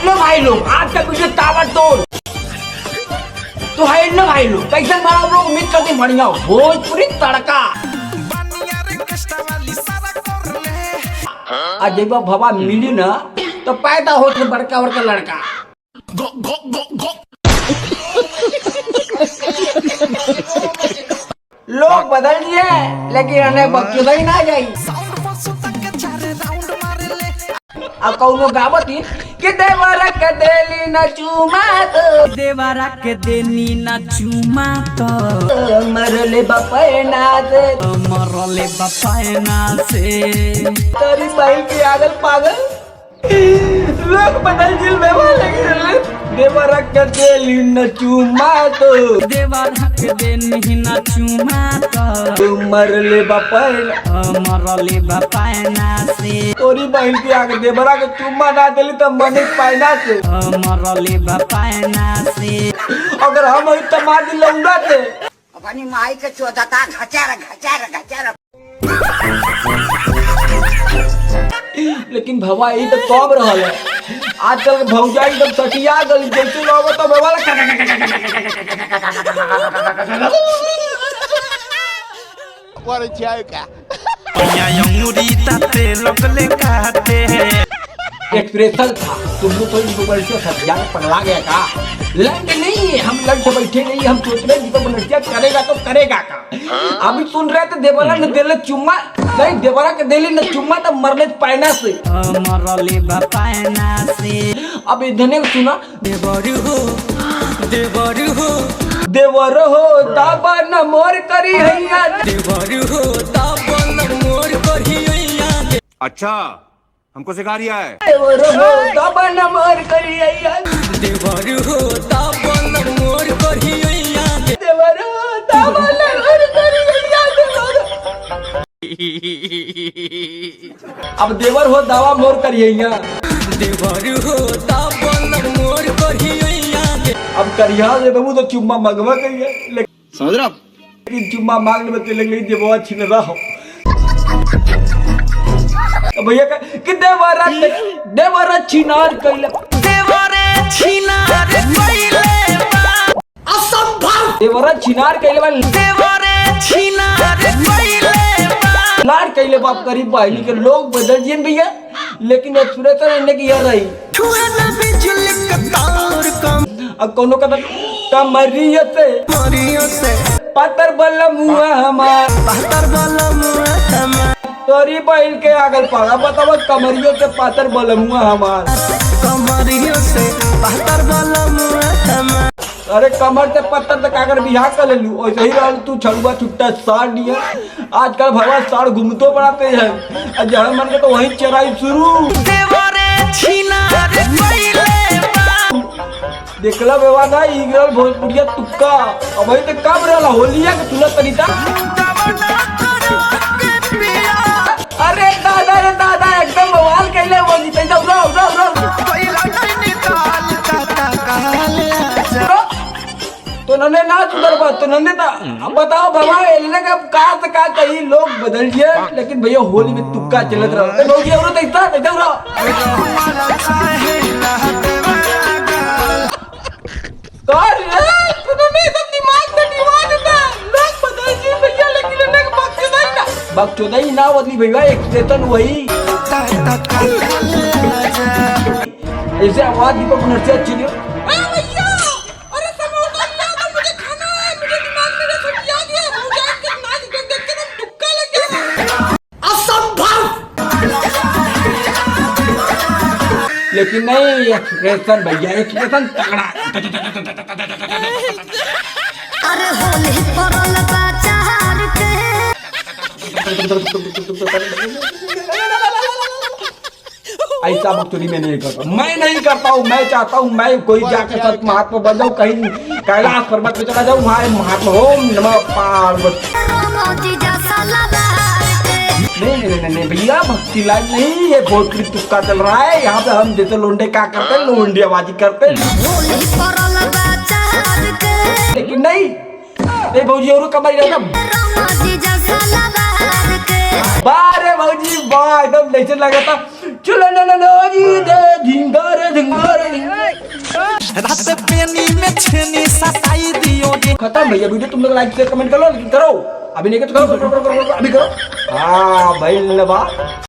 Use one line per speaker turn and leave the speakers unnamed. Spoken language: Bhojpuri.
भाई लोग आज का वीडियो ताबड़तोड़ तो है ना भाई लोग, कैसे मारा लोग उम्मीद करते बढ़िया हो। भोजपुरी तड़का आज जब भवा मिली ना तो पैदा हो तो बड़का बड़का लड़का। लोग बदल दिए लेकिन अने बच्चों ही ना जाई। अब कौनो गावती कि देवरा के देली न चुमा तो
देवरा के देनी न चुमा तो
मरले बपैना से
मरले बपैना से
तेरी भाई की आगल पागल लोग बदल दिल में वाले देवरा के देली न चुमा तो
देवरा के देनी न चुमा तो
मरले
बपैना से
तोरी बहन की आगे देवरा के चुम्मा ना दिली तो मने पैना से
मरले बपैना से
अगर हम तो मार दी लौंडा थे
अपनी माई के चौदह का घचार
लेकिन भवा यही तो कम रहल है। आजकल के भौजाई एकदम सटिया गली जैसे लोग तो भवा
What a joker.
एक्सप्रेशन था तुम लोग तो इनको बल्कि सटिया पगला गया का लंड नहीं हम लंड से बैठे नहीं हम सोच रहे हैं बल्कि करेगा तो करेगा का। अभी सुन रहे थे देवरा ने देले चुम्मा नहीं देवरा के देली न चुम्मा तो मरले पैना से
मरले बपैना से।
अब इधने सुना
देवर हो
दाबा न मोर करी हैया
देवर हो दाबन मोर करिया।
अच्छा हमको सिखा रिया है।
देवर हो दाबा न मोर करी हैया
देवर हो दाबन मोर करिया।
देवर हो दाबा न मोर करी हैया। अब देवर हो दावा मोर करी हैया
देवर हो दाबन मोर करिया।
अब करिया दे बाबू तो चुम्मा मंगवा करिए
समझ रहा
लेकिन चुम्मा मांगने में तेल लगी जे बहुत छिन रहा हो भैया का कि देवरा छिनार कइले
देवरे छिनार कइले असंभव
देवरा छिनार कइले बा
देवरे छिनार कइले
लाड कइले बाप करीब भाई के लोग बदल जियन भैया लेकिन एक्सप्रेशन इनने की यार रही
ठुना बिजली का तार कम
अब कोनो का कमरिया से
मरियो से
पत्थर बल्लम हुआ हमार
पत्थर बलम हम
तोरी बहन के आगल पागा बताओ कमरियों से पातर बल्लम हुआ हमार
कमरियो से पत्थर बलम हम।
अरे कमर से पत्थर तक अगर बिहार कर ले लू वैसे ही रहल तू छड़ुआ छुट्टा साड़ दिया। आजकल भगवान साड़ घूमतो बढ़ाते हैं जहाँ मन के तो वहीं चराई शुरू
देवरे छिनार कइले
देखला बेवादा ईगल भोजपुरिया तुक्का अब वही तो कब रहला होलिया के तुला तरीका। अरे दादा एकदम बवाल कइले वो जीते जाओ तो नन्हे ना सुधर बा तो नन्हे ता अब बताओ भवा एलने का से का कहीं लोग बदल दिए लेकिन भैया होली में तुक्का चलत रहा तो लोग ये औरत ऐसा बकचोदई ना बदली भैया एक्सप्रेशन वही ऐसे आवाज दीपक नरसिया अच्छी नहीं लेकिन नहीं एक्सप्रेशन भैया एक्सप्रेशन तगड़ा।
अरे होली परल बाजार के
ऐसा बकचोदी मैं नहीं करता मैं चाहता हूँ मैं कोई जाके सत महात्मा बन जाऊँ कहीं कैलाश पर्वत पे चला जाऊँ वहाँ महात्मा ओम नमः पार्वती। नहीं भैया भक्ति लाइन नहीं ये भोजपुरी तुक्का चल रहा है यहाँ पे हम जैसे लोंडे क्या करते हैं लोंडियाबाजी करते हैं लेकिन नहीं भौजी और कमाई रहता बारे भौजी बहुत वाह एकदम नेचर लगा था। चलो ना ना ना जी दे धिंगारे धिंगारे
रात पेनी में छेनी सताई दियोगे।
खत्म भैया वीडियो तुम लोग लाइक शेयर कमेंट करो, लेकिन करो अभी नहीं करो, अभी करो। हाँ भाई धन्यवाद।